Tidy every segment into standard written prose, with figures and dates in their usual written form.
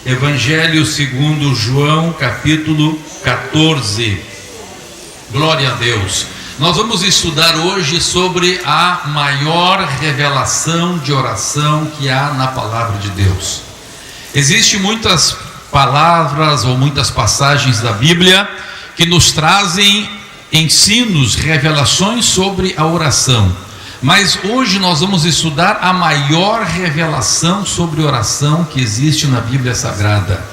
Evangelho segundo João, capítulo 14. Glória a Deus. Nós vamos estudar hoje sobre a maior revelação de oração que há na palavra de Deus. Existem muitas palavras ou muitas passagens da Bíblia que nos trazem ensinos, revelações sobre a oração. Mas hoje nós vamos estudar a maior revelação sobre oração que existe na Bíblia Sagrada.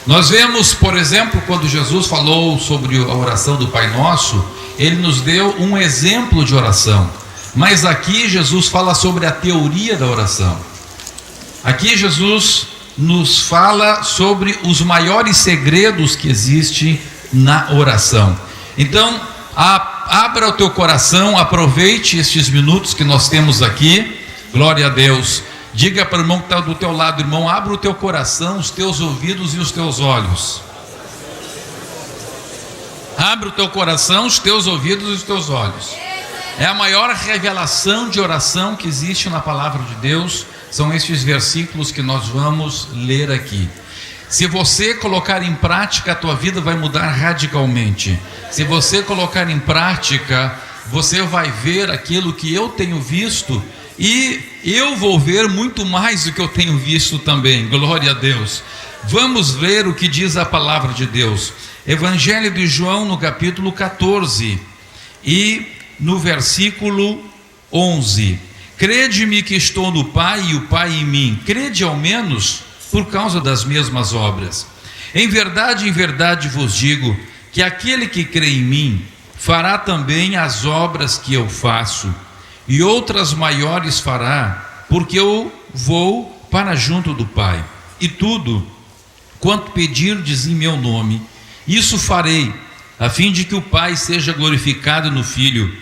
Nós vemos, por exemplo, quando Jesus falou sobre a oração do Pai Nosso, Ele nos deu um exemplo de oração. Mas aqui Jesus fala sobre a teoria da oração. Aqui Jesus nos fala sobre os maiores segredos que existem na oração. Então, abra o teu coração, aproveite estes minutos que nós temos aqui. Glória a Deus. Diga para o irmão que está do teu lado: irmão, abra o teu coração, os teus ouvidos e os teus olhos. Abra o teu coração, os teus ouvidos e os teus olhos. É a maior revelação de oração que existe na palavra de Deus. São estes versículos que nós vamos ler aqui. Se você colocar em prática, a tua vida vai mudar radicalmente. Se você colocar em prática, você vai ver aquilo que eu tenho visto, e eu vou ver muito mais do que eu tenho visto também. Glória a Deus. Vamos ver o que diz a palavra de Deus. Evangelho de João, no capítulo 14 e no versículo 11. Crede-me que estou no Pai e o Pai em mim. Crede ao menos por causa das mesmas obras. Em verdade vos digo que aquele que crê em mim fará também as obras que eu faço, e outras maiores fará, porque eu vou para junto do Pai. E tudo quanto pedirdes em meu nome, isso farei, a fim de que o Pai seja glorificado no Filho.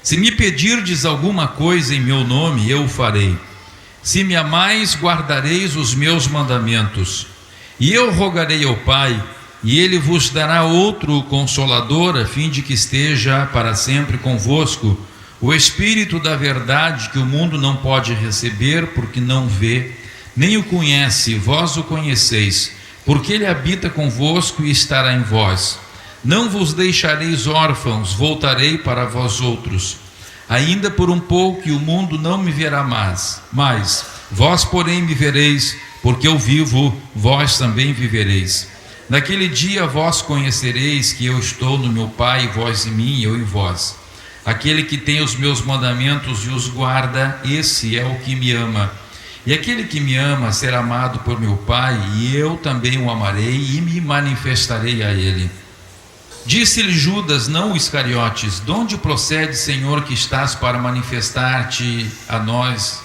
Se me pedirdes alguma coisa em meu nome, eu o farei. Se me amais, guardareis os meus mandamentos. E eu rogarei ao Pai, e Ele vos dará outro Consolador, a fim de que esteja para sempre convosco, o Espírito da verdade, que o mundo não pode receber, porque não vê, nem o conhece. Vós o conheceis, porque Ele habita convosco e estará em vós. Não vos deixareis órfãos, voltarei para vós outros. Ainda por um pouco, e o mundo não me verá mais, vós porém me vereis, porque eu vivo, vós também vivereis. Naquele dia vós conhecereis que eu estou no meu Pai, vós em mim, eu em vós. Aquele que tem os meus mandamentos e os guarda, esse é o que me ama. E aquele que me ama será amado por meu Pai, e eu também o amarei e me manifestarei a ele. Disse-lhe Judas, não Iscariotes: de onde procede, Senhor, que estás para manifestar-te a nós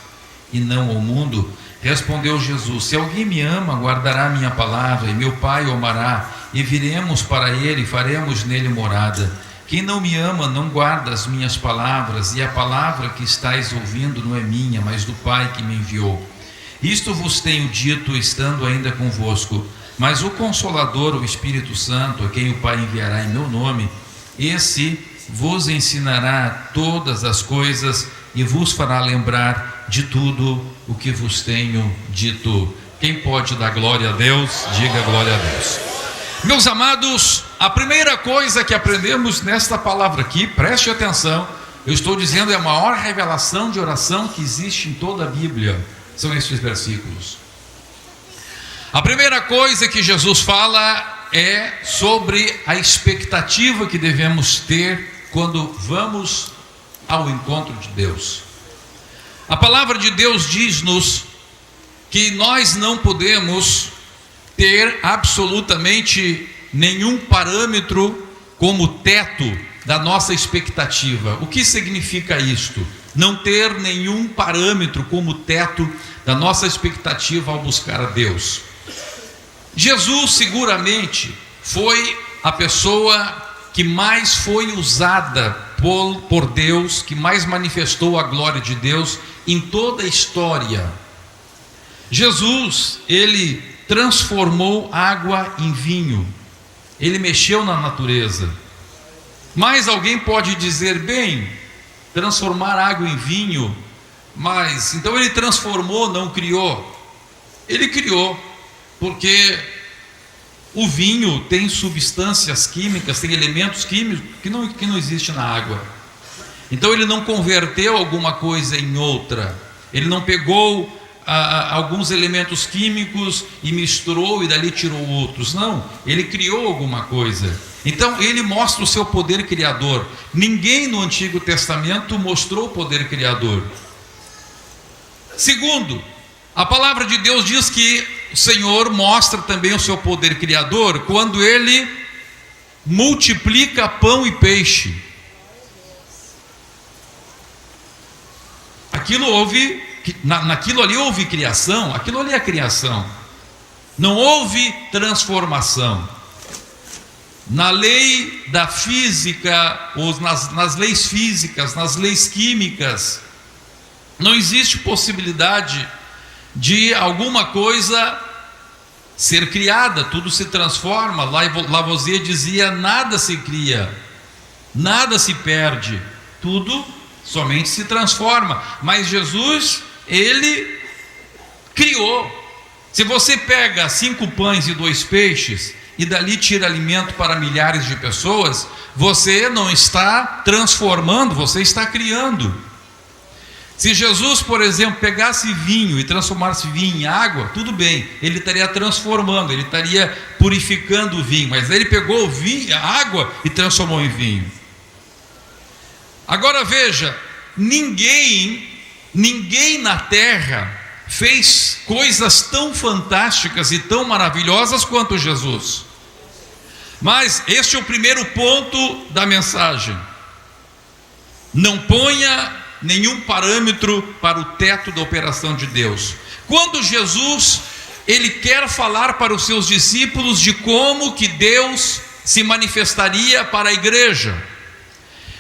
e não ao mundo? Respondeu Jesus: se alguém me ama, guardará a minha palavra, e meu Pai o amará, e viremos para ele e faremos nele morada. Quem não me ama não guarda as minhas palavras, e a palavra que estáis ouvindo não é minha, mas do Pai que me enviou. Isto vos tenho dito, estando ainda convosco. Mas o Consolador, o Espírito Santo, a quem o Pai enviará em meu nome, esse vos ensinará todas as coisas e vos fará lembrar de tudo o que vos tenho dito. Quem pode dar glória a Deus, diga glória a Deus. Meus amados, a primeira coisa que aprendemos nesta palavra aqui, preste atenção, eu estou dizendo, é a maior revelação de oração que existe em toda a Bíblia, são estes versículos. A primeira coisa que Jesus fala é sobre a expectativa que devemos ter quando vamos ao encontro de Deus. A palavra de Deus diz-nos que nós não podemos ter absolutamente nenhum parâmetro como teto da nossa expectativa. O que significa isto? Não ter nenhum parâmetro como teto da nossa expectativa ao buscar a Deus. Jesus seguramente foi a pessoa que mais foi usada por Deus, que mais manifestou a glória de Deus em toda a história. Jesus, ele transformou água em vinho, ele mexeu na natureza. Mas alguém pode dizer, bem, transformar água em vinho, mas então ele transformou, não criou. Ele criou. porque o vinho tem substâncias químicas, tem elementos químicos que não existem na água. Então ele não converteu alguma coisa em outra, ele não pegou alguns elementos químicos e misturou e dali tirou outros. Não, ele criou alguma coisa. Então ele mostra o seu poder criador. Ninguém no Antigo Testamento mostrou o poder criador. Segundo, a palavra de Deus diz que o Senhor mostra também o seu poder criador quando ele multiplica pão e peixe. Naquilo ali houve criação, aquilo ali é criação. Não houve transformação. Na lei da física, ou nas leis físicas, nas leis químicas, não existe possibilidade de alguma coisa ser criada, tudo se transforma. Lavoisier dizia: nada se cria, nada se perde, tudo somente se transforma. Mas Jesus, ele criou. Se você pega 5 pães e 2 peixes e dali tira alimento para milhares de pessoas, você não está transformando, você está criando. Se Jesus, por exemplo, pegasse vinho e transformasse vinho em água, tudo bem, ele estaria transformando, ele estaria purificando o vinho, mas ele pegou o vinho, a água, e transformou em vinho. Agora veja, ninguém na terra fez coisas tão fantásticas e tão maravilhosas quanto Jesus. Mas este é o primeiro ponto da mensagem. Não ponha nenhum parâmetro para o teto da operação de Deus. Quando Jesus, ele quer falar para os seus discípulos de como que Deus se manifestaria para a igreja,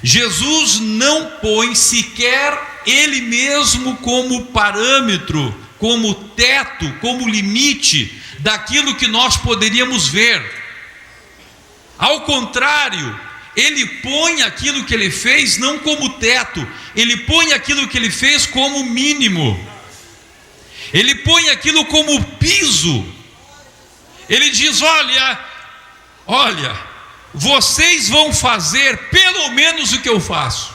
Jesus não põe sequer ele mesmo como parâmetro, como teto, como limite daquilo que nós poderíamos ver. Ao contrário, ele põe aquilo que ele fez não como teto, ele põe aquilo que ele fez como mínimo, ele põe aquilo como piso. Ele diz: olha, vocês vão fazer pelo menos o que eu faço.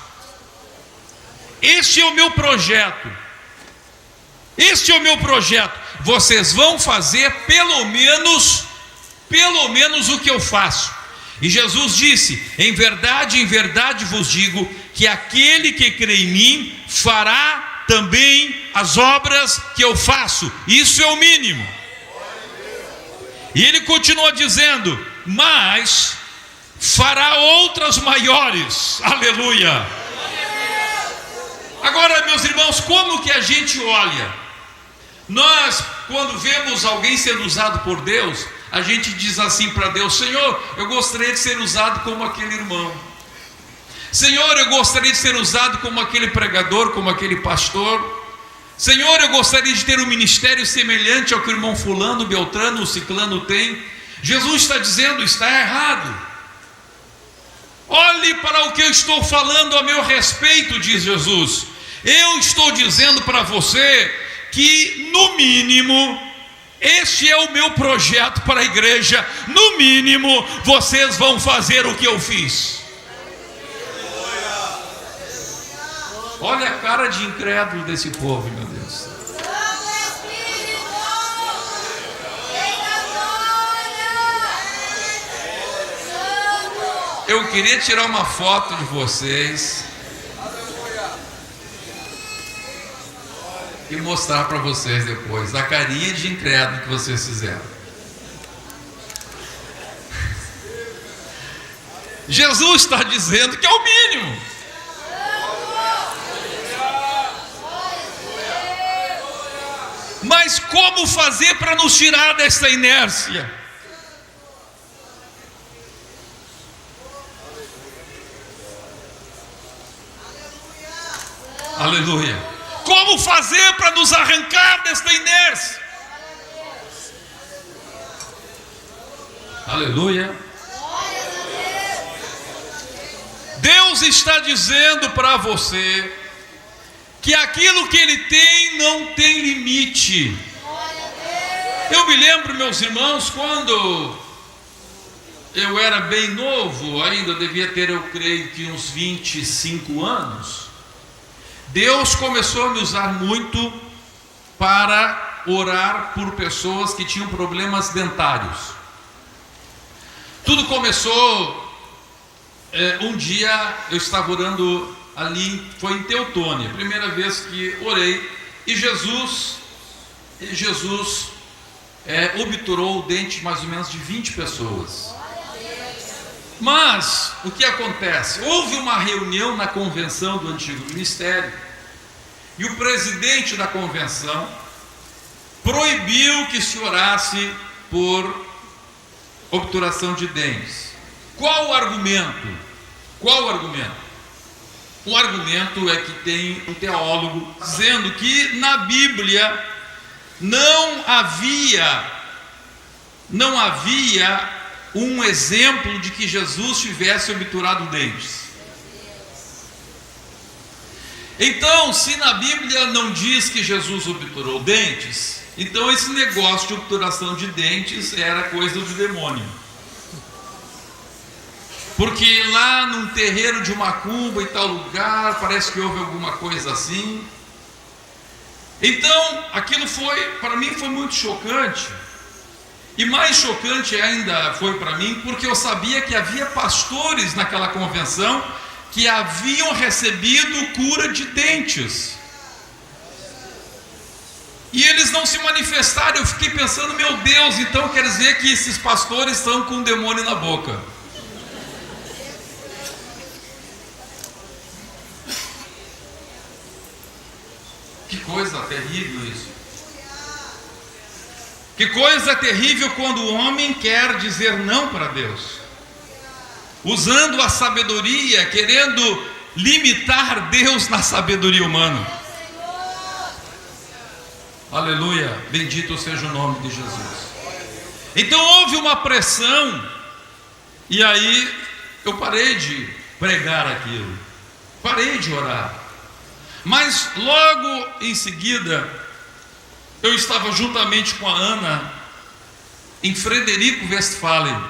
Este é o meu projeto. Vocês vão fazer pelo menos o que eu faço. E Jesus disse: em verdade vos digo que aquele que crê em mim fará também as obras que eu faço. Isso é o mínimo. E ele continua dizendo: mas fará outras maiores. Aleluia. Agora, meus irmãos, como que a gente olha? Nós, quando vemos alguém sendo usado por Deus, a gente diz assim para Deus: Senhor, eu gostaria de ser usado como aquele irmão. Senhor, eu gostaria de ser usado como aquele pregador, como aquele pastor. Senhor, eu gostaria de ter um ministério semelhante ao que o irmão fulano, beltrano, o ciclano tem. Jesus está dizendo: está errado. Olhe para o que eu estou falando a meu respeito, diz Jesus. Eu estou dizendo para você que, no mínimo, este é o meu projeto para a igreja. No mínimo, vocês vão fazer o que eu fiz. Olha a cara de incrédulo desse povo, meu Deus. Eu queria tirar uma foto de vocês e mostrar para vocês depois a carinha de incrédulo que vocês fizeram. Jesus está dizendo que é o mínimo. Mas como fazer para nos tirar dessa inércia? Aleluia. Como fazer para nos arrancar desta inércia? Aleluia. Deus está dizendo para você que aquilo que Ele tem não tem limite. Eu me lembro, meus irmãos, quando eu era bem novo, ainda devia ter, eu creio que uns 25 anos, Deus começou a me usar muito para orar por pessoas que tinham problemas dentários. Tudo começou, um dia eu estava orando ali, foi em Teutônia, primeira vez que orei, e Jesus obturou o dente mais ou menos de 20 pessoas. Mas o que acontece? Houve uma reunião na convenção do antigo ministério e o presidente da convenção proibiu que se orasse por obturação de dentes. Qual o argumento? Qual o argumento? O argumento é que tem um teólogo dizendo que na Bíblia não havia um exemplo de que Jesus tivesse obturado dentes. Então, se na Bíblia não diz que Jesus obturou dentes, então esse negócio de obturação de dentes era coisa do demônio. Porque lá num terreiro de macumba em tal lugar, parece que houve alguma coisa assim. Então, aquilo para mim foi muito chocante. E mais chocante ainda foi para mim, porque eu sabia que havia pastores naquela convenção que haviam recebido cura de dentes. E eles não se manifestaram. Eu fiquei pensando, meu Deus, então quer dizer que esses pastores estão com um demônio na boca. Que coisa terrível isso. Que coisa terrível quando o homem quer dizer não para Deus, usando a sabedoria, querendo limitar Deus na sabedoria humana. Aleluia, bendito seja o nome de Jesus. Então houve uma pressão, e aí eu parei de pregar aquilo, parei de orar. Mas logo em seguida, eu estava juntamente com a Ana em Frederico Westphalen,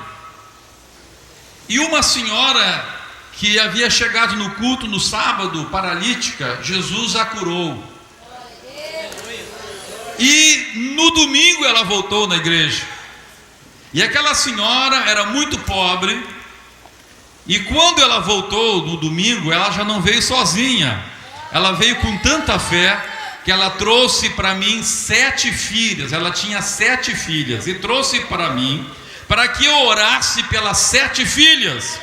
e uma senhora que havia chegado no culto no sábado, paralítica, Jesus a curou. E no domingo ela voltou na igreja. E aquela senhora era muito pobre, e quando ela voltou no domingo, ela já não veio sozinha. Ela veio com tanta fé que ela trouxe para mim 7 filhas. Ela tinha 7 filhas e trouxe para mim, para que eu orasse pelas 7 filhas.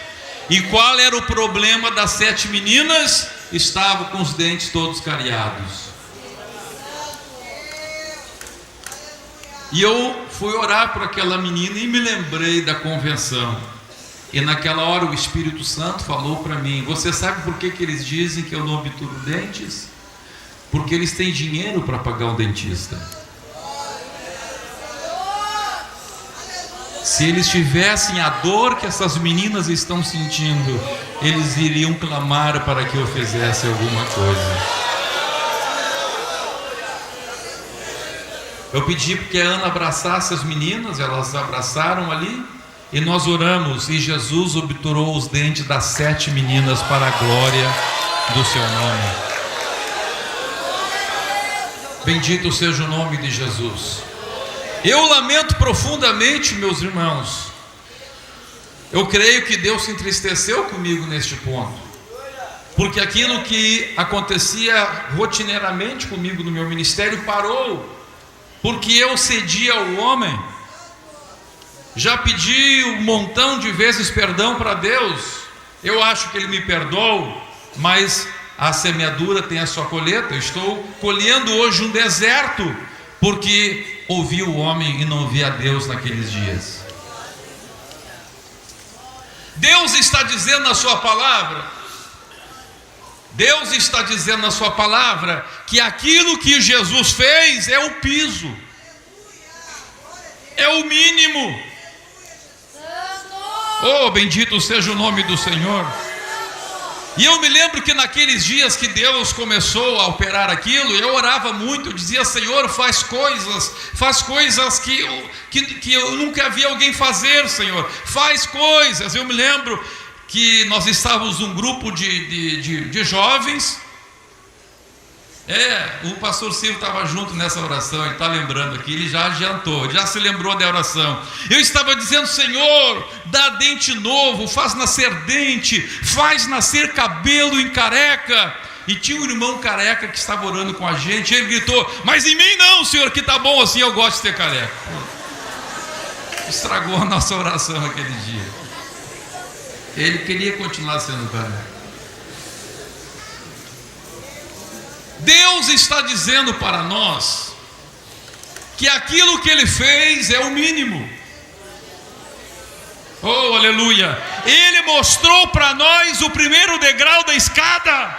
E qual era o problema das 7 meninas? Estavam com os dentes todos cariados. E eu fui orar por aquela menina e me lembrei da convenção. E naquela hora o Espírito Santo falou para mim: você sabe por que eles dizem que eu não obturo dentes? Porque eles têm dinheiro para pagar um dentista. Se eles tivessem a dor que essas meninas estão sentindo, eles iriam clamar para que eu fizesse alguma coisa. Eu pedi que a Ana abraçasse as meninas, elas abraçaram ali, e nós oramos, e Jesus obturou os dentes das 7 meninas para a glória do seu nome. Bendito seja o nome de Jesus. Eu lamento profundamente, meus irmãos. Eu creio que Deus se entristeceu comigo neste ponto, porque aquilo que acontecia rotineiramente comigo no meu ministério parou, porque eu cedi ao homem. Já pedi um montão de vezes perdão para Deus. Eu acho que Ele me perdoa, mas a semeadura tem a sua colheita. Eu estou colhendo hoje um deserto, porque ouvi o homem e não vi a Deus naqueles dias. Deus está dizendo na sua palavra, Deus está dizendo na sua palavra, que aquilo que Jesus fez é o piso, é o mínimo. Oh, bendito seja o nome do Senhor. E eu me lembro que naqueles dias que Deus começou a operar aquilo, eu orava muito, eu dizia: Senhor, faz coisas que eu nunca vi alguém fazer, Senhor, faz coisas. Eu me lembro que nós estávamos num grupo de jovens. O pastor Silvio estava junto nessa oração, ele está lembrando aqui, ele já adiantou, ele já se lembrou da oração. Eu estava dizendo: Senhor, dá dente novo, faz nascer dente, faz nascer cabelo em careca. E tinha um irmão careca que estava orando com a gente, ele gritou: mas em mim não, Senhor, que está bom assim, eu gosto de ter careca. Estragou a nossa oração aquele dia. Ele queria continuar sendo careca. Deus está dizendo para nós que aquilo que Ele fez é o mínimo. Oh, aleluia! Ele mostrou para nós o primeiro degrau da escada.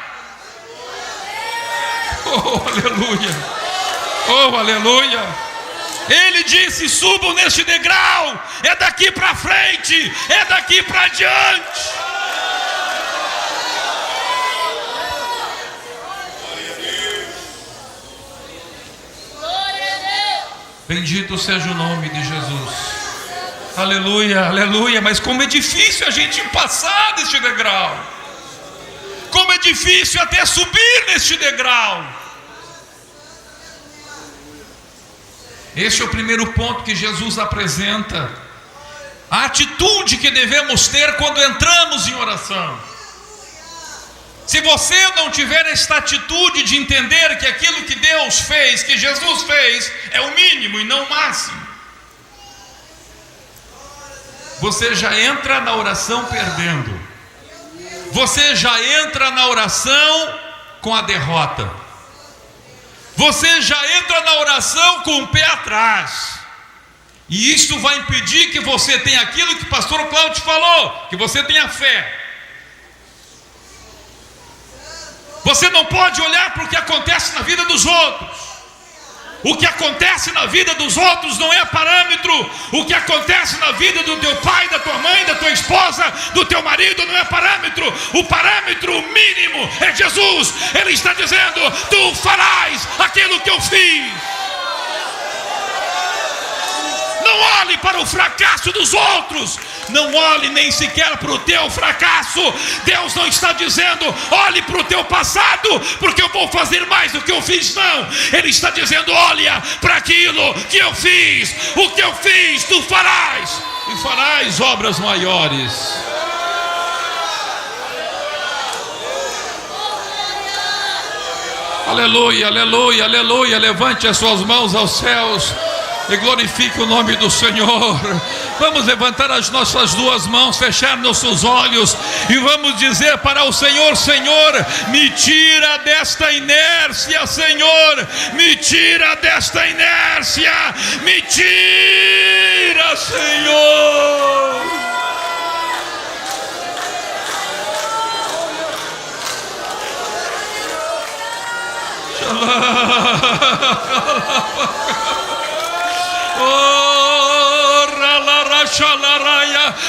Oh, aleluia! Oh, aleluia! Ele disse: subam neste degrau, é daqui para frente, é daqui para diante. Bendito seja o nome de Jesus. Aleluia, aleluia. Mas como é difícil a gente passar deste degrau. Como é difícil até subir neste degrau. Este é o primeiro ponto que Jesus apresenta. A atitude que devemos ter quando entramos em oração. Se você não tiver esta atitude de entender que aquilo que Deus fez, que Jesus fez, é o mínimo e não o máximo, você já entra na oração perdendo. Você já entra na oração com a derrota. Você já entra na oração com o pé atrás. E isso vai impedir que você tenha aquilo que o pastor Cláudio falou, que você tenha fé. Você não pode olhar para o que acontece na vida dos outros. O que acontece na vida dos outros não é parâmetro. O que acontece na vida do teu pai, da tua mãe, da tua esposa, do teu marido não é parâmetro. O parâmetro mínimo é Jesus. Ele está dizendo: tu farás aquilo que eu fiz. Não olhe para o fracasso dos outros. Não olhe nem sequer para o teu fracasso. Deus não está dizendo: olhe para o teu passado, porque eu vou fazer mais do que eu fiz. Não, Ele está dizendo: olha para aquilo que eu fiz. O que eu fiz, tu farás, e farás obras maiores. Aleluia, aleluia, aleluia. Levante as suas mãos aos céus e glorifique o nome do Senhor. Vamos levantar as nossas duas mãos, fechar nossos olhos e vamos dizer para o Senhor: Senhor, me tira desta inércia, Senhor, me tira desta inércia, me tira, Senhor.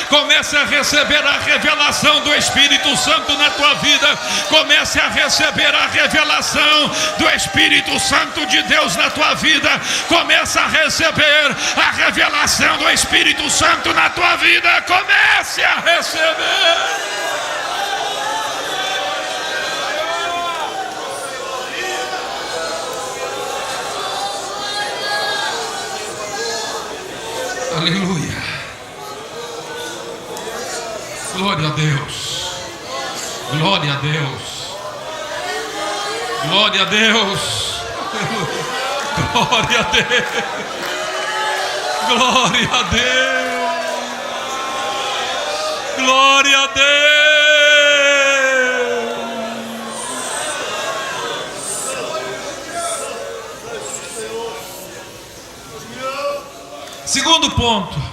Comece a receber a revelação do Espírito Santo na tua vida. Comece a receber a revelação do Espírito Santo de Deus na tua vida. Comece a receber a revelação do Espírito Santo na tua vida. Comece a receber. Aleluia. Glória a Deus. Glória a Deus. Glória a Deus. Glória a Deus. Glória a Deus. Glória a Deus. Segundo ponto.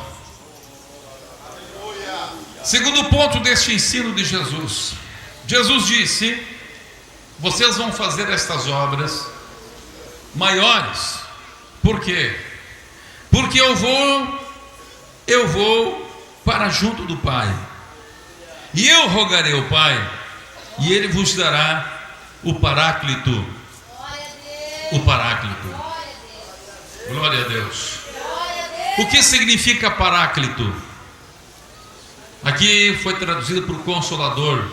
Segundo ponto deste ensino de Jesus. Jesus disse: vocês vão fazer estas obras maiores. Por quê? Porque eu vou para junto do Pai. E eu rogarei ao Pai e Ele vos dará o Paráclito. O Paráclito. Glória a Deus. O que significa Paráclito? Aqui foi traduzido por Consolador,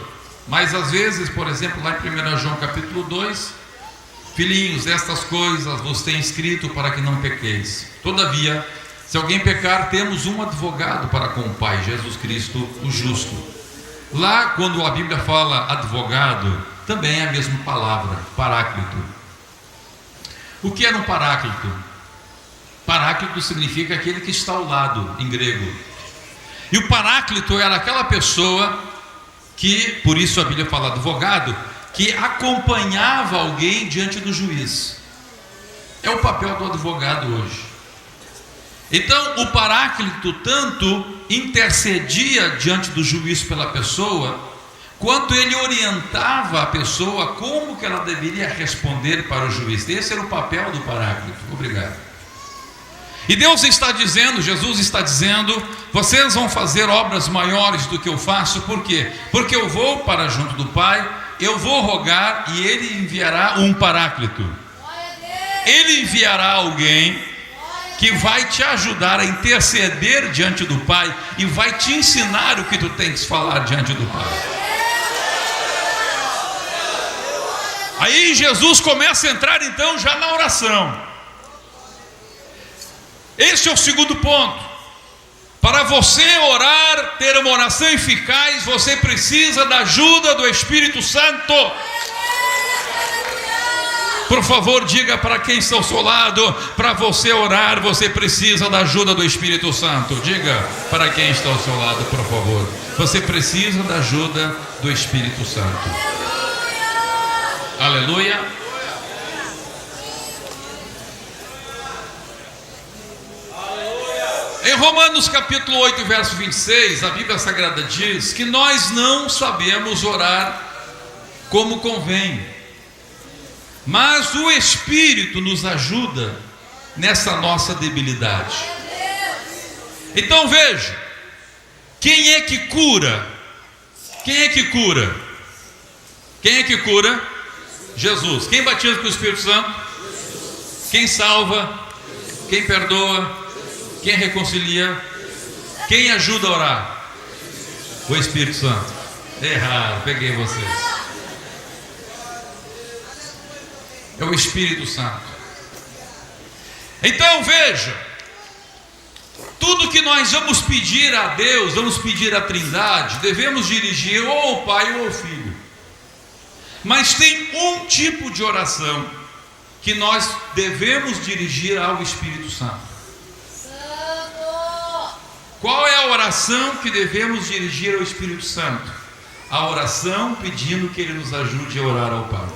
mas às vezes, por exemplo, lá em 1 João capítulo 2, filhinhos, estas coisas vos tenho escrito para que não pequeis. Todavia, se alguém pecar, temos um advogado para com o Pai, Jesus Cristo, o justo. Lá, quando a Bíblia fala advogado, também é a mesma palavra, Paráclito. O que era um Paráclito? Paráclito significa aquele que está ao lado, em grego. E o Paráclito era aquela pessoa que, por isso a Bíblia fala advogado, que acompanhava alguém diante do juiz. É o papel do advogado hoje. Então, o Paráclito tanto intercedia diante do juiz pela pessoa, quanto ele orientava a pessoa como que ela deveria responder para o juiz. Esse era o papel do Paráclito. Obrigado. E Deus está dizendo, Jesus está dizendo: vocês vão fazer obras maiores do que eu faço. Por quê? Porque eu vou para junto do Pai, eu vou rogar e Ele enviará um Paráclito. Ele enviará alguém que vai te ajudar a interceder diante do Pai e vai te ensinar o que tu tens que falar diante do Pai. Aí Jesus começa a entrar então já na oração. Esse é o segundo ponto. Para você orar, ter uma oração eficaz, você precisa da ajuda do Espírito Santo. Por favor, diga para quem está ao seu lado: para você orar, você precisa da ajuda do Espírito Santo. Diga para quem está ao seu lado, por favor: você precisa da ajuda do Espírito Santo. Aleluia. Em Romanos capítulo 8, verso 26, a Bíblia Sagrada diz que nós não sabemos orar como convém, mas o Espírito nos ajuda nessa nossa debilidade. Então veja, quem é que cura? Quem é que cura? Quem é que cura? Jesus. Quem batiza com o Espírito Santo? Quem salva? Quem perdoa? Quem reconcilia? Quem ajuda a orar? O Espírito Santo. Errado, peguei vocês. É o Espírito Santo. Então veja, tudo que nós vamos pedir a Deus, vamos pedir à Trindade, devemos dirigir ou ao Pai ou ao Filho. Mas tem um tipo de oração que nós devemos dirigir ao Espírito Santo. Qual é a oração que devemos dirigir ao Espírito Santo? A oração pedindo que Ele nos ajude a orar ao Pai.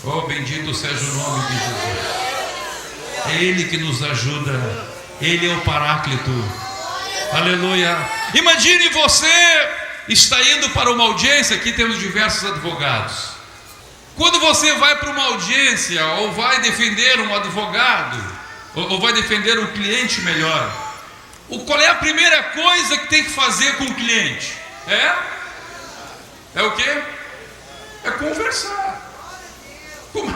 Oh, bendito seja o nome de Jesus. É Ele que nos ajuda. Ele é o Paráclito. Aleluia. Imagine você está indo para uma audiência. Aqui temos diversos advogados. Quando você vai para uma audiência, ou vai defender um advogado, ou vai defender um cliente melhor, qual é a primeira coisa que tem que fazer com o cliente? É o quê? É conversar. Como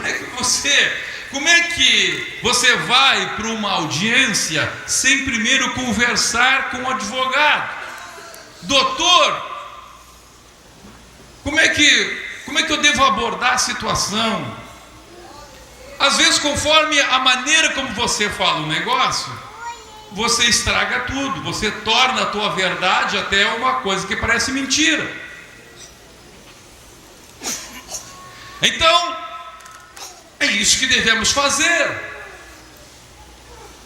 é que você vai para uma audiência sem primeiro conversar com o advogado? Doutor, como é que eu devo abordar a situação? Às vezes, conforme a maneira como você fala o negócio, você estraga tudo, você torna a tua verdade até uma coisa que parece mentira. Então, é isso que devemos fazer.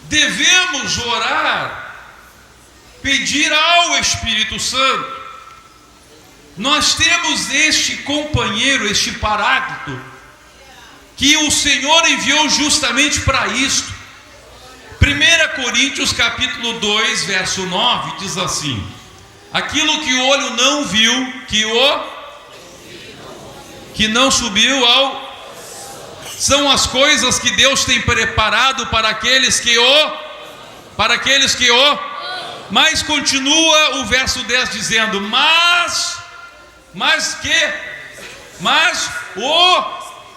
Devemos orar, pedir ao Espírito Santo. Nós temos este companheiro, este Paráclito, que o Senhor enviou justamente para isto. 1 Coríntios capítulo 2, verso 9, diz assim: aquilo que o olho não viu, que não subiu ao, são as coisas que Deus tem preparado para aqueles que o Mas continua o verso 10 dizendo: mas o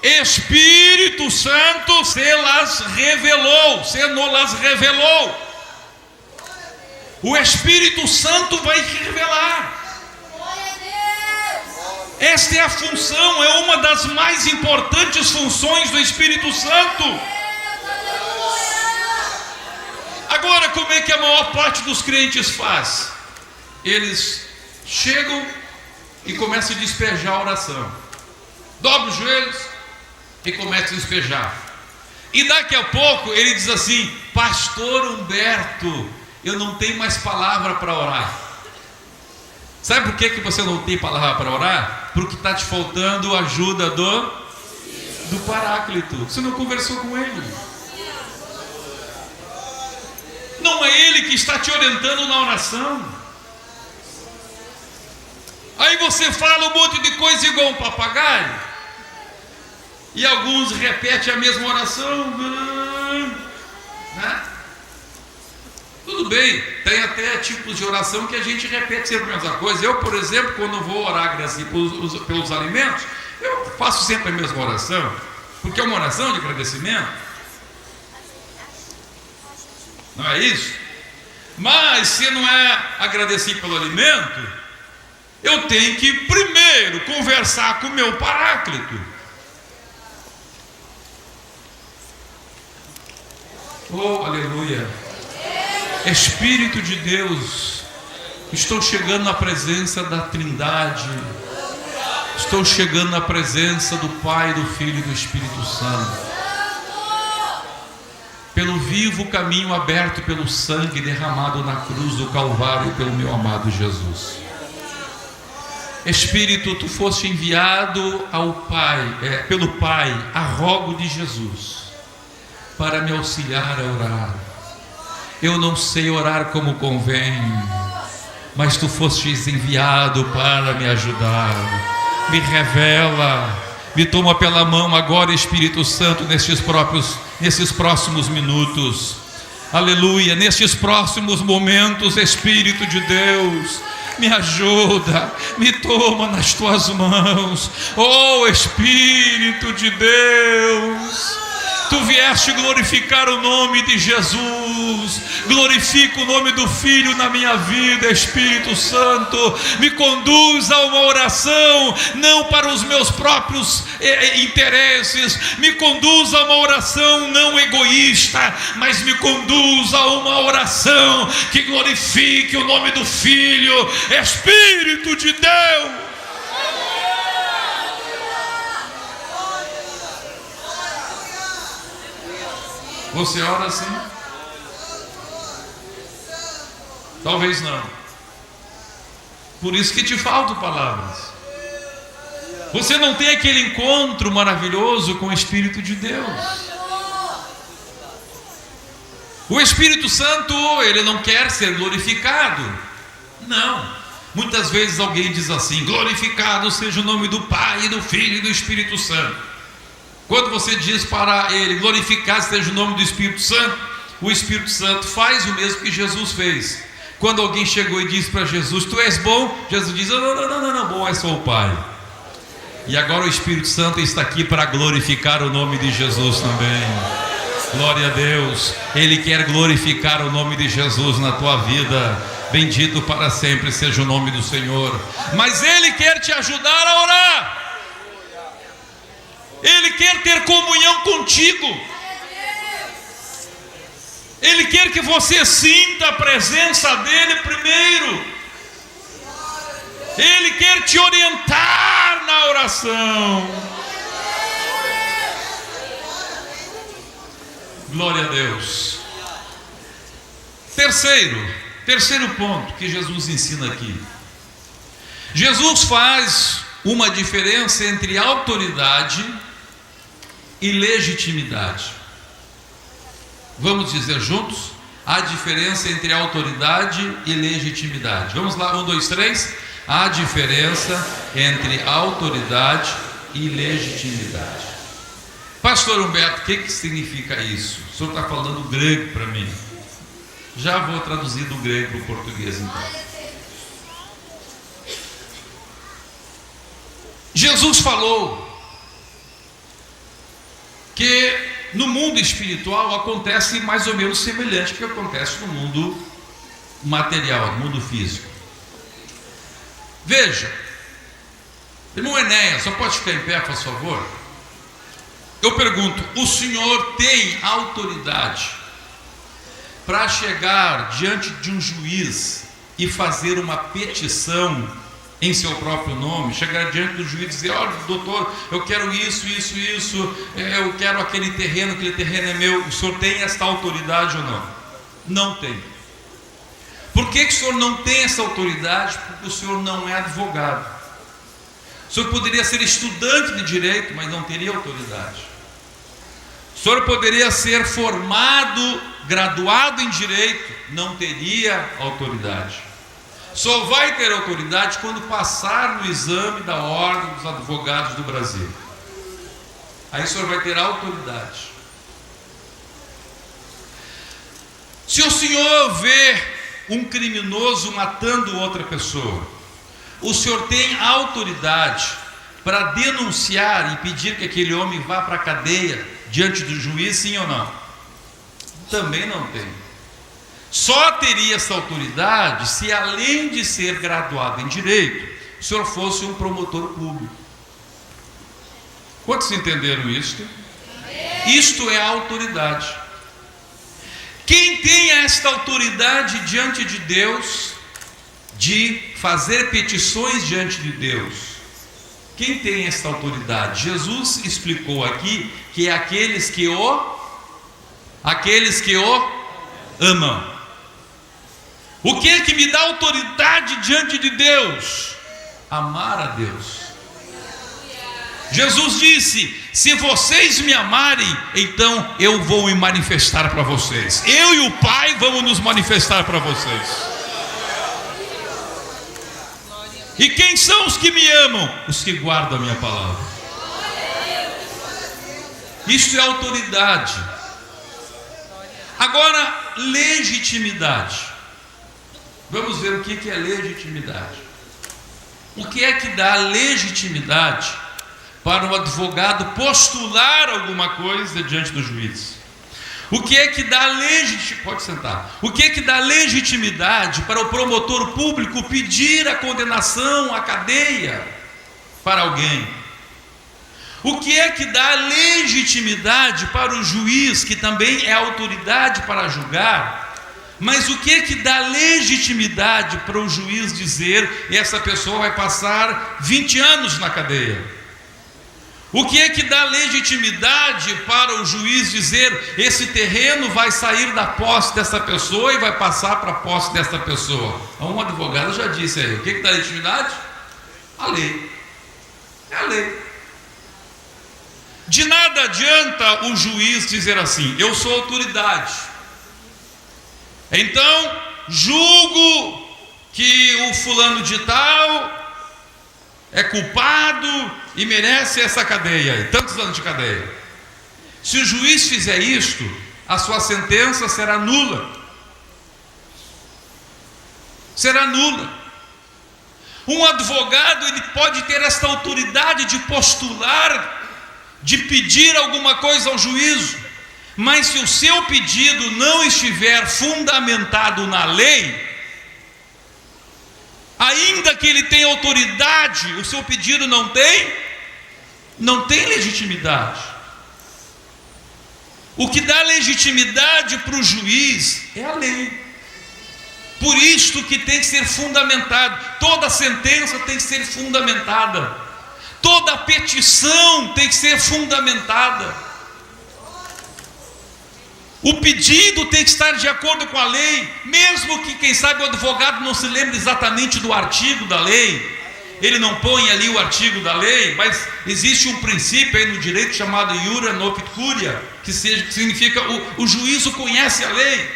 Espírito Santo se nos revelou. O Espírito Santo vai te revelar. Esta é a função, é uma das mais importantes funções do Espírito Santo. Agora, como é que a maior parte dos crentes faz? Eles chegam e começam a despejar a oração. Dobra os joelhos e começa a despejar. E daqui a pouco ele diz assim: Pastor Humberto, eu não tenho mais palavra para orar. Sabe por que você não tem palavra para orar? Porque está te faltando a ajuda do Paráclito. Você não conversou com ele. Não é ele que está te orientando na oração. Aí você fala um monte de coisa igual um papagaio, e alguns repetem a mesma oração, né? Tudo bem, tem até tipos de oração que a gente repete sempre a mesma coisa. Eu, por exemplo, quando vou orar pelos alimentos, eu faço sempre a mesma oração, porque é uma oração de agradecimento, não é isso? Mas se não é agradecer pelo alimento, eu tenho que primeiro conversar com o meu Paráclito. Oh, aleluia! Espírito de Deus, estou chegando na presença da Trindade, estou chegando na presença do Pai, do Filho e do Espírito Santo, pelo vivo caminho aberto pelo sangue derramado na cruz do Calvário pelo meu amado Jesus. Espírito, tu foste enviado ao Pai, pelo Pai, a rogo de Jesus, para me auxiliar a orar. Eu não sei orar como convém, mas tu fostes enviado para me ajudar. Me revela, me toma pela mão agora, Espírito Santo, nesses próximos minutos. Aleluia, nestes próximos momentos, Espírito de Deus, me ajuda, me toma nas tuas mãos. Oh, Espírito de Deus, tu vieste glorificar o nome de Jesus, glorifica o nome do Filho na minha vida. Espírito Santo, me conduz a uma oração, não para os meus próprios interesses, me conduz a uma oração não egoísta, mas me conduz a uma oração que glorifique o nome do Filho. Espírito de Deus, você ora assim? Talvez não. Por isso que te faltam palavras. Você não tem aquele encontro maravilhoso com o Espírito de Deus. O Espírito Santo, ele não quer ser glorificado. Não. Muitas vezes alguém diz assim: glorificado seja o nome do Pai, do Filho e do Espírito Santo. Quando você diz para ele: glorificado seja o nome do Espírito Santo, o Espírito Santo faz o mesmo que Jesus fez. Quando alguém chegou e disse para Jesus: tu és bom, Jesus diz: não, bom é só o Pai. E agora o Espírito Santo está aqui para glorificar o nome de Jesus também. Glória a Deus. Ele quer glorificar o nome de Jesus na tua vida. Bendito para sempre seja o nome do Senhor. Mas Ele quer te ajudar a orar. Ele quer ter comunhão contigo. Ele quer que você sinta a presença dEle primeiro. Ele quer te orientar na oração. Glória a Deus. Terceiro ponto que Jesus ensina aqui. Jesus faz uma diferença entre autoridade e legitimidade. Vamos dizer juntos? A diferença entre autoridade e legitimidade. Vamos lá, 1, 2, 3. A diferença entre autoridade e legitimidade. Pastor Humberto, o que significa isso? O senhor está falando grego para mim. Já vou traduzir do grego para o português então. Jesus falou que no mundo espiritual acontece mais ou menos semelhante ao que acontece no mundo material, no mundo físico. Veja, irmão Enéas, só pode ficar em pé, por favor? Eu pergunto, o senhor tem autoridade para chegar diante de um juiz e fazer uma petição em seu próprio nome, chegar diante do juiz e dizer: olha, doutor, eu quero isso, eu quero aquele terreno é meu. O senhor tem esta autoridade ou não? Não tem. Por que o senhor não tem essa autoridade? Porque o senhor não é advogado. O senhor poderia ser estudante de direito, mas não teria autoridade. O senhor poderia ser formado, graduado em direito, não teria autoridade. Só vai ter autoridade quando passar no exame da Ordem dos Advogados do Brasil. Aí o senhor vai ter autoridade. Se o senhor vê um criminoso matando outra pessoa, o senhor tem autoridade para denunciar e pedir que aquele homem vá para a cadeia diante do juiz, sim ou não? Também não tem. Só teria essa autoridade se, além de ser graduado em direito, o senhor fosse um promotor público. Quantos entenderam isto? Isto é a autoridade. Quem tem esta autoridade diante de Deus, de fazer petições diante de Deus? Quem tem esta autoridade? Jesus explicou aqui que é aqueles que o amam. O que é que me dá autoridade diante de Deus? Amar a Deus. Jesus disse: se vocês me amarem, então eu vou me manifestar para vocês. Eu e o Pai vamos nos manifestar para vocês. E quem são os que me amam? Os que guardam a minha palavra. Isto é autoridade. Agora, legitimidade. Vamos ver o que é legitimidade. O que é que dá legitimidade para o advogado postular alguma coisa diante do juiz? O que é que dá legitimidade? Pode sentar. O que é que dá legitimidade para o promotor público pedir a condenação, a cadeia para alguém? O que é que dá legitimidade para o juiz, que também é autoridade para julgar? Mas o que é que dá legitimidade para o juiz dizer: essa pessoa vai passar 20 anos na cadeia? O que é que dá legitimidade para o juiz dizer: esse terreno vai sair da posse dessa pessoa e vai passar para a posse dessa pessoa? Um advogado já disse aí. O que é que dá legitimidade? A lei. É a lei. De nada adianta o juiz dizer assim: eu sou autoridade, então julgo que o fulano de tal é culpado e merece essa cadeia, tantos anos de cadeia. Se o juiz fizer isto, a sua sentença será nula. Será nula. Um advogado, ele pode ter esta autoridade de postular, de pedir alguma coisa ao juízo, mas se o seu pedido não estiver fundamentado na lei, ainda que ele tenha autoridade, o seu pedido não tem legitimidade. O que dá legitimidade para o juiz é a lei. Por isto que tem que ser fundamentado. Toda sentença tem que ser fundamentada. Toda petição tem que ser fundamentada. O pedido tem que estar de acordo com a lei, mesmo que, quem sabe, o advogado não se lembre exatamente do artigo da lei, ele não põe ali o artigo da lei, mas existe um princípio aí no direito chamado iura nocet curia, que significa o juízo conhece a lei,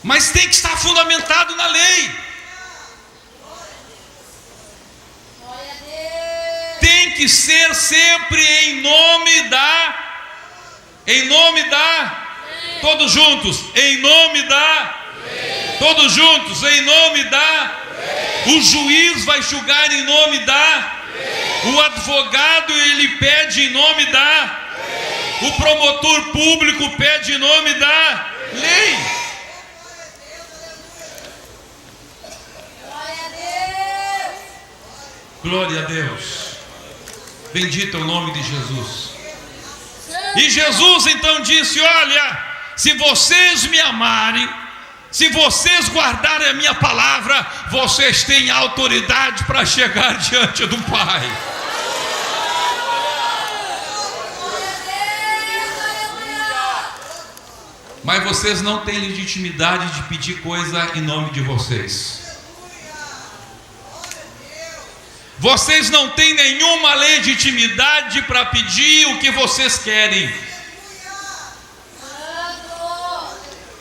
mas tem que estar fundamentado na lei. Tem que ser sempre em nome da Todos juntos, em nome da. Todos juntos, em nome da. O juiz vai julgar em nome da. O advogado, ele pede em nome da. O promotor público pede em nome da lei. Glória a Deus. Bendito é o nome de Jesus. E Jesus então disse: olha, se vocês me amarem, se vocês guardarem a minha palavra, vocês têm autoridade para chegar diante do Pai. Mas vocês não têm legitimidade de pedir coisa em nome de vocês. Vocês não têm nenhuma legitimidade para pedir o que vocês querem.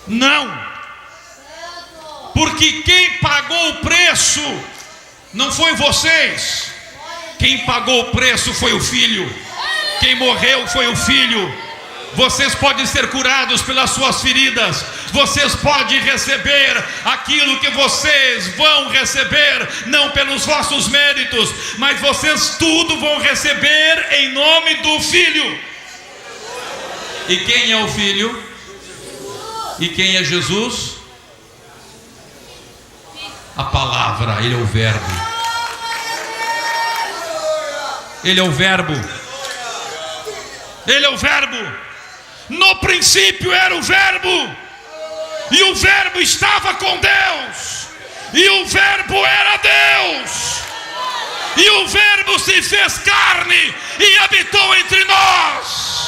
Não. Porque quem pagou o preço não foi vocês. Quem pagou o preço foi o Filho. Quem morreu foi o Filho. Vocês podem ser curados pelas suas feridas. Vocês podem receber aquilo que vocês vão receber, não pelos vossos méritos, mas vocês tudo vão receber em nome do Filho. E quem é o Filho? E quem é Jesus? A palavra, Ele é o Verbo. Ele é o Verbo. Ele é o Verbo. No princípio era o Verbo, e o Verbo estava com Deus, e o Verbo era Deus, e o Verbo se fez carne e habitou entre nós.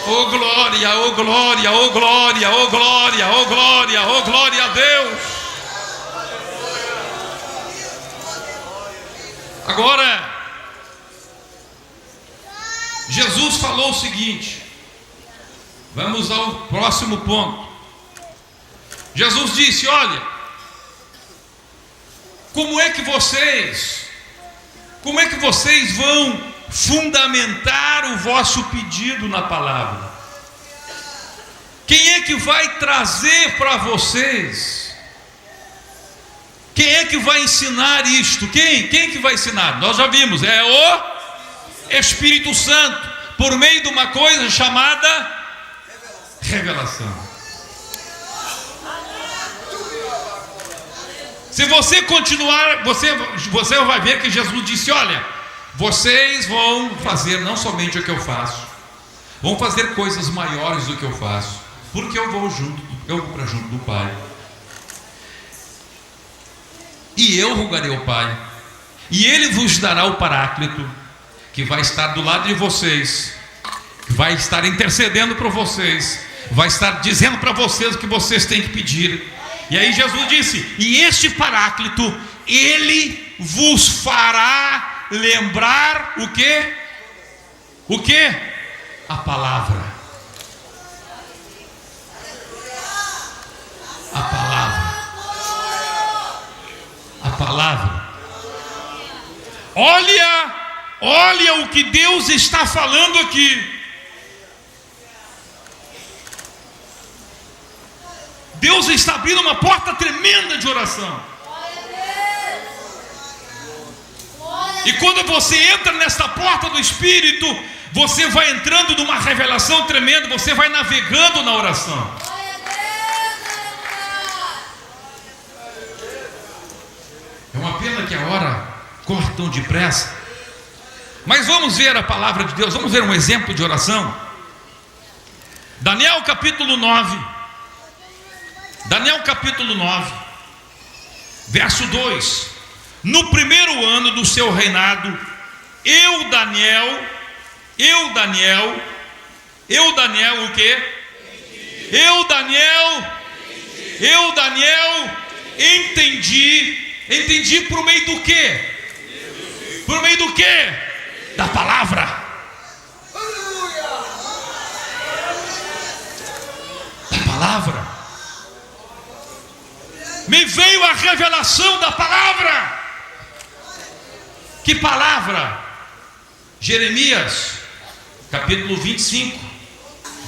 Oh glória, oh glória, oh glória, oh glória, oh glória, oh glória a Deus. Agora, Jesus falou o seguinte, vamos ao próximo ponto. Jesus disse: olha, como é que vocês vão fundamentar o vosso pedido na palavra? Quem é que vai trazer para vocês? Quem é que vai ensinar isto? Quem que vai ensinar? Nós já vimos, é o Espírito Santo, por meio de uma coisa chamada revelação. Se você continuar, você vai ver que Jesus disse: olha, vocês vão fazer não somente o que eu faço, vão fazer coisas maiores do que eu faço, porque eu vou para junto do Pai, e eu rogarei ao Pai, e Ele vos dará o Paráclito, que vai estar do lado de vocês, que vai estar intercedendo por vocês, vai estar dizendo para vocês o que vocês têm que pedir. E aí Jesus disse: e este Paráclito, Ele vos fará lembrar o quê? O quê? A palavra. A palavra. A palavra. Olha o que Deus está falando aqui. Deus está abrindo uma porta tremenda de oração. E quando você entra nesta porta do Espírito, você vai entrando numa revelação tremenda, você vai navegando na oração. É uma pena que a hora corre tão depressa. Mas vamos ver a palavra de Deus, vamos ver um exemplo de oração. Daniel capítulo 9. Daniel capítulo 9, verso 2. No primeiro ano do seu reinado, eu Daniel o quê? Eu Daniel entendi por meio do quê? Por meio do quê? Da palavra. palavra. Me veio a revelação da palavra. Que palavra? Jeremias, capítulo 25,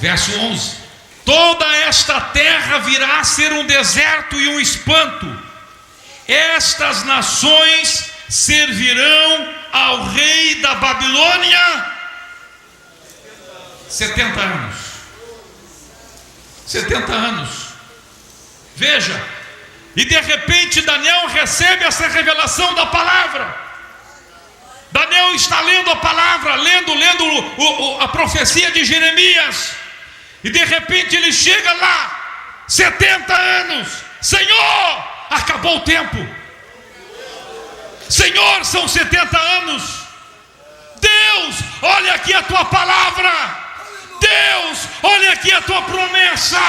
verso 11. Toda esta terra virá a ser um deserto e um espanto. Estas nações servirão ao rei da Babilônia 70 anos. 70 anos. Veja, e de repente Daniel recebe essa revelação da palavra. Daniel está lendo a palavra, lendo a profecia de Jeremias, e de repente ele chega lá, 70 anos. Senhor, acabou o tempo. Senhor, são 70 anos. Deus, olha aqui a tua palavra. Deus, olha aqui a tua promessa.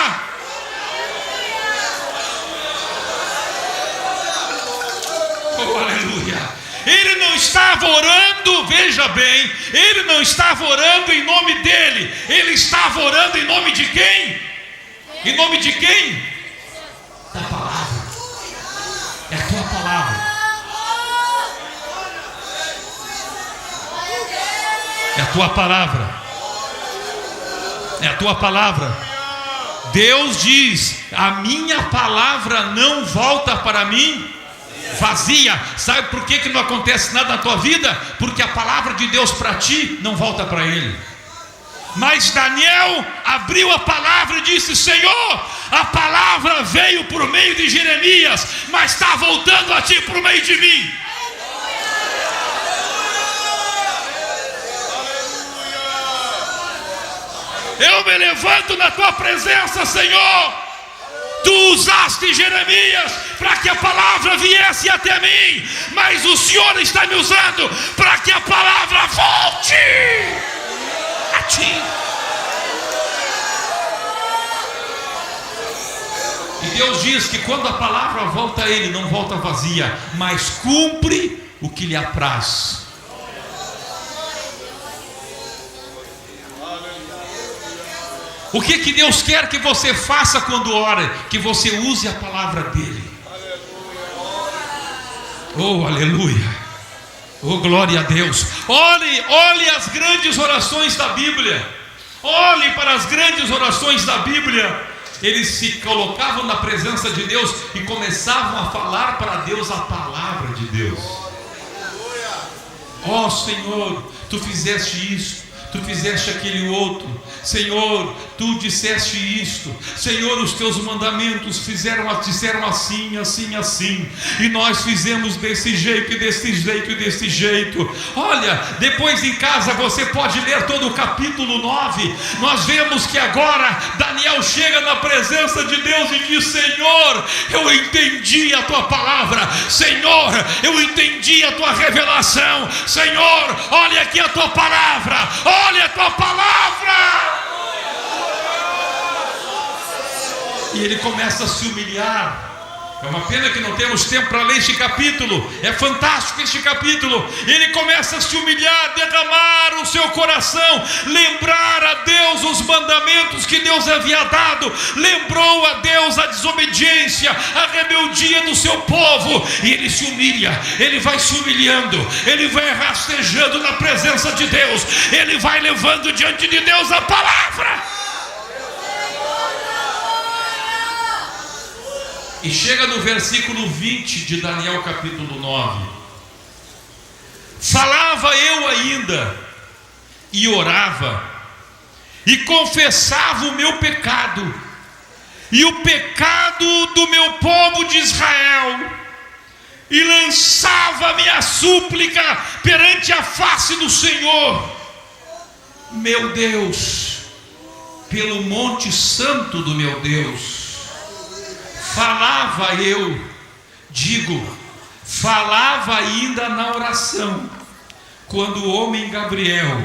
Oh, aleluia. Ele não estava orando, veja bem, ele não estava orando em nome dele, ele estava orando em nome de quem? Em nome de quem? Da palavra. É a tua palavra. É a tua palavra. É a tua palavra. Deus diz: a minha palavra não volta para mim vazia. Sabe por que não acontece nada na tua vida? Porque a palavra de Deus para ti não volta para ele. Mas Daniel abriu a palavra e disse: Senhor, a palavra veio por meio de Jeremias, mas está voltando a ti por meio de mim. Eu me levanto na tua presença, Senhor. Tu usaste Jeremias para que a palavra viesse até mim, mas o Senhor está me usando para que a palavra volte a ti. E Deus diz que quando a palavra volta a Ele, não volta vazia, mas cumpre o que lhe apraz. O que Deus quer que você faça quando ora? Que você use a palavra dele. Oh, aleluia. Oh, glória a Deus. Olhe as grandes orações da Bíblia. Olhe para as grandes orações da Bíblia. Eles se colocavam na presença de Deus e começavam a falar para Deus a palavra de Deus. Oh, Senhor, tu fizeste isso, tu fizeste aquele outro. Senhor, tu disseste isto. Senhor, os teus mandamentos disseram assim, assim, assim, e nós fizemos desse jeito, e desse jeito, e desse jeito. Olha, depois em casa você pode ler todo o capítulo 9. Nós vemos que agora Daniel chega na presença de Deus e diz: Senhor, eu entendi a tua palavra. Senhor, eu entendi a tua revelação. Senhor, olha aqui a tua palavra. Olha a tua palavra. E ele começa a se humilhar. É uma pena que não temos tempo para ler este capítulo. É fantástico este capítulo. Ele começa a se humilhar, derramar o seu coração, lembrar a Deus os mandamentos que Deus havia dado. Lembrou a Deus a desobediência, a rebeldia do seu povo. E ele se humilha. Ele vai se humilhando. Ele vai rastejando na presença de Deus. Ele vai levando diante de Deus a palavra. E chega no versículo 20 de Daniel capítulo 9. Falava eu ainda, e orava, e confessava o meu pecado, e o pecado do meu povo de Israel, e lançava a minha súplica perante a face do Senhor, meu Deus, pelo monte santo do meu Deus. Falava eu, falava ainda na oração, quando o homem Gabriel,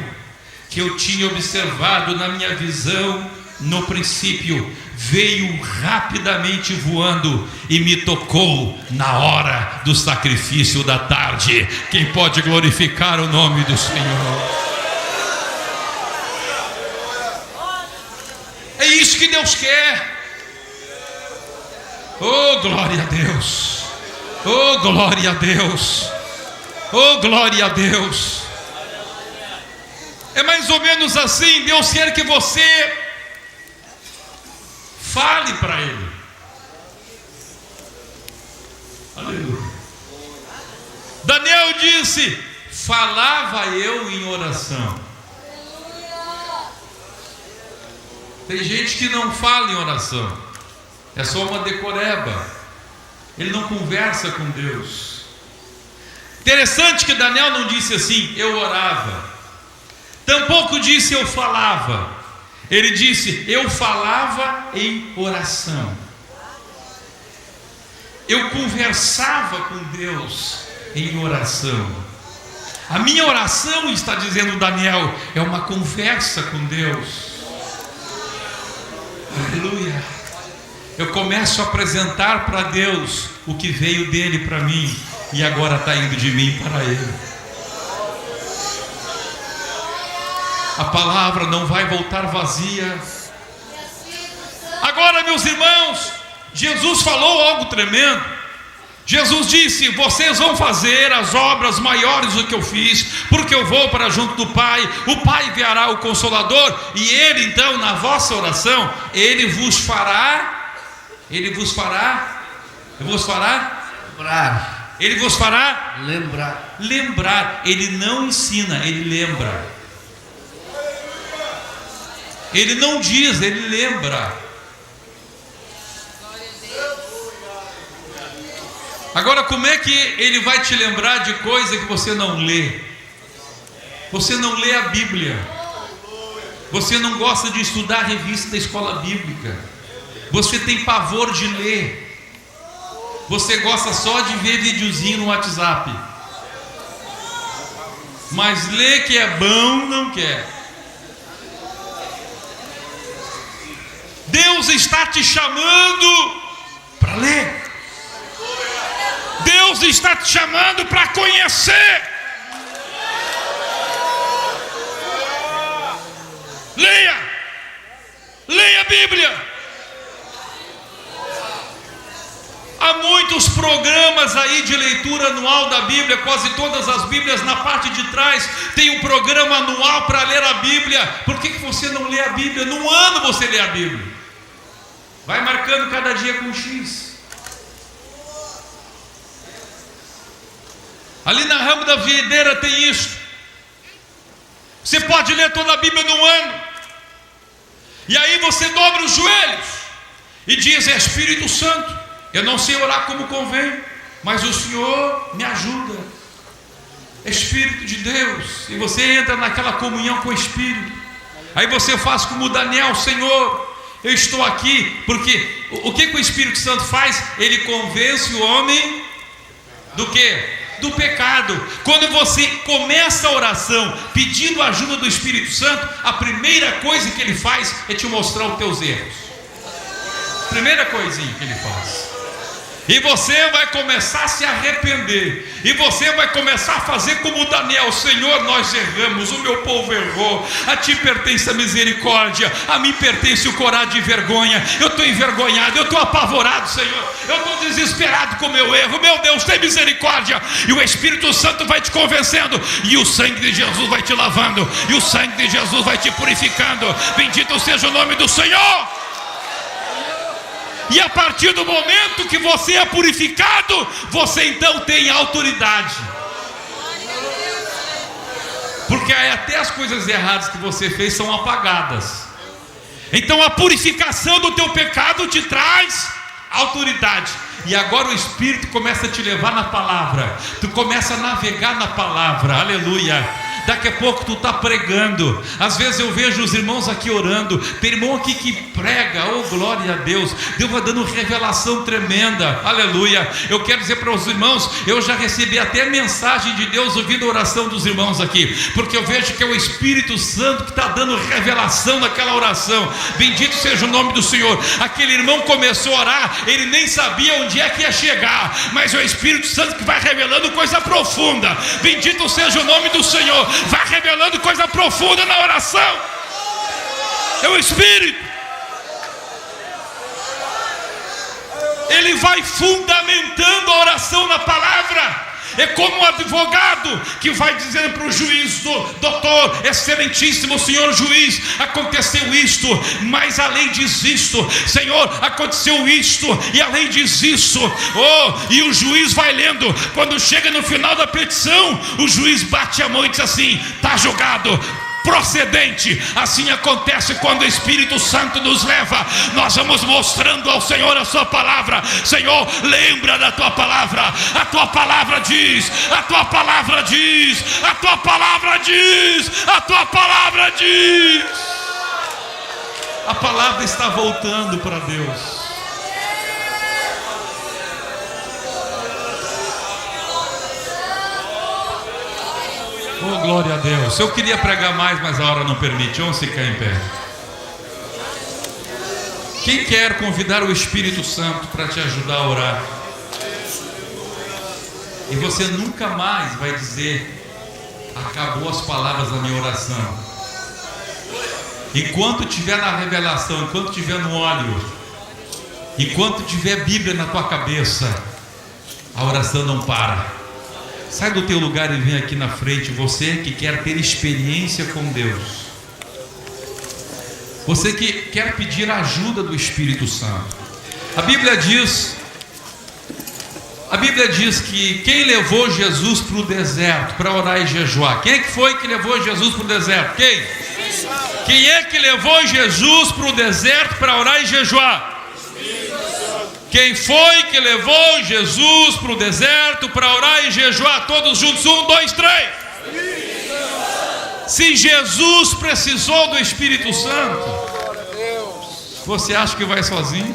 que eu tinha observado na minha visão no princípio, veio rapidamente voando e me tocou na hora do sacrifício da tarde. Quem pode glorificar o nome do Senhor? É isso que Deus quer. Oh, glória a Deus! Oh, glória a Deus! Oh, glória a Deus! É mais ou menos assim. Deus quer que você fale para Ele. Aleluia. Daniel disse: falava eu em oração. Tem gente que não fala em oração, é só uma decoreba, ele não conversa com Deus. Interessante que Daniel não disse assim, eu orava, tampouco disse eu falava, ele disse eu falava em oração, eu conversava com Deus em oração. A minha oração, está dizendo Daniel, é uma conversa com Deus. Aleluia. Eu começo a apresentar para Deus o que veio dele para mim e agora está indo de mim para Ele. A palavra não vai voltar vazia. Agora, meus irmãos, Jesus falou algo tremendo. Jesus disse: vocês vão fazer as obras maiores do que eu fiz, porque eu vou para junto do Pai. O Pai enviará o Consolador, e Ele então, na vossa oração, Ele vos fará lembrar. Ele vos fará lembrar. Ele não ensina, Ele lembra. Ele não diz, Ele lembra. Agora, como é que Ele vai te lembrar de coisa que você não lê? Você não lê a Bíblia. Você não gosta de estudar a revista da escola bíblica. Você tem pavor de ler. Você gosta só de ver videozinho no WhatsApp. Mas ler que é bom, não quer. Deus está te chamando para ler. Deus está te chamando para conhecer. Leia a Bíblia. Há muitos programas aí de leitura anual da Bíblia. Quase todas as Bíblias, na parte de trás tem um programa anual para ler a Bíblia. Por que você não lê a Bíblia? Num ano você lê a Bíblia. Vai marcando cada dia com X. Ali na Ramo da Videira tem isso. Você pode ler toda a Bíblia num ano. E aí você dobra os joelhos e diz: Espírito Santo, eu não sei orar como convém, mas o Senhor me ajuda. Espírito de Deus. E você entra naquela comunhão com o Espírito. Aí você faz como Daniel: Senhor, eu estou aqui. Porque o que o Espírito Santo faz? Ele convence o homem do quê? Do pecado. Quando você começa a oração pedindo a ajuda do Espírito Santo, a primeira coisa que ele faz é te mostrar os teus erros. Primeira coisinha que ele faz. E você vai começar a se arrepender. E você vai começar a fazer como Daniel: Senhor, nós erramos, o meu povo errou. A ti pertence a misericórdia, a mim pertence o coragem de vergonha. Eu estou envergonhado, eu estou apavorado, Senhor. Eu estou desesperado com o meu erro. Meu Deus, tem misericórdia. E o Espírito Santo vai te convencendo. E o sangue de Jesus vai te lavando. E o sangue de Jesus vai te purificando. Bendito seja o nome do Senhor. E a partir do momento que você é purificado, você então tem autoridade. Porque aí até as coisas erradas que você fez são apagadas. Então a purificação do teu pecado te traz autoridade. E agora o Espírito começa a te levar na palavra. Tu começa a navegar na palavra. Aleluia. Daqui a pouco tu está pregando. Às vezes eu vejo os irmãos aqui orando. Tem irmão aqui que prega. Oh, glória a Deus. Deus vai dando revelação tremenda. Aleluia. Eu quero dizer para os irmãos, eu já recebi até mensagem de Deus ouvindo a oração dos irmãos aqui, porque eu vejo que é o Espírito Santo que está dando revelação naquela oração. Bendito seja o nome do Senhor. Aquele irmão começou a orar, ele nem sabia onde é que ia chegar, mas é o Espírito Santo que vai revelando coisa profunda. Bendito seja o nome do Senhor. Vai revelando coisa profunda na oração. É o Espírito. Ele ele vai fundamentando a oração na palavra. É como um advogado que vai dizendo para o juiz: doutor, excelentíssimo senhor juiz, aconteceu isto, mas a lei diz isto, Senhor, aconteceu isto, e a lei diz isso. E o juiz vai lendo. Quando chega no final da petição, o juiz bate a mão e diz assim: está julgado, procedente. Assim acontece quando o Espírito Santo nos leva. Nós vamos mostrando ao Senhor a sua palavra. Senhor, lembra da tua palavra. A tua palavra diz, a tua palavra diz, a tua palavra diz, a tua palavra diz. A palavra está voltando para Deus. Oh, glória a Deus. Eu queria pregar mais, mas a hora não permite. Vamos ficar em pé. Quem quer convidar o Espírito Santo para te ajudar a orar? E você nunca mais vai dizer: acabou as palavras da minha oração. Enquanto tiver na revelação, enquanto tiver no óleo, enquanto tiver Bíblia na tua cabeça, a oração não para. Sai do teu lugar e vem aqui na frente, você que quer ter experiência com Deus, você que quer pedir a ajuda do Espírito Santo. A Bíblia diz que quem levou Jesus para o deserto para orar e jejuar? Quem é que foi que levou Jesus para o deserto? Quem? Quem é que levou Jesus para o deserto para orar e jejuar? Quem foi que levou Jesus para o deserto para orar e jejuar? Todos juntos, 1, 2, 3. Se Jesus precisou do Espírito Santo, você acha que vai sozinho?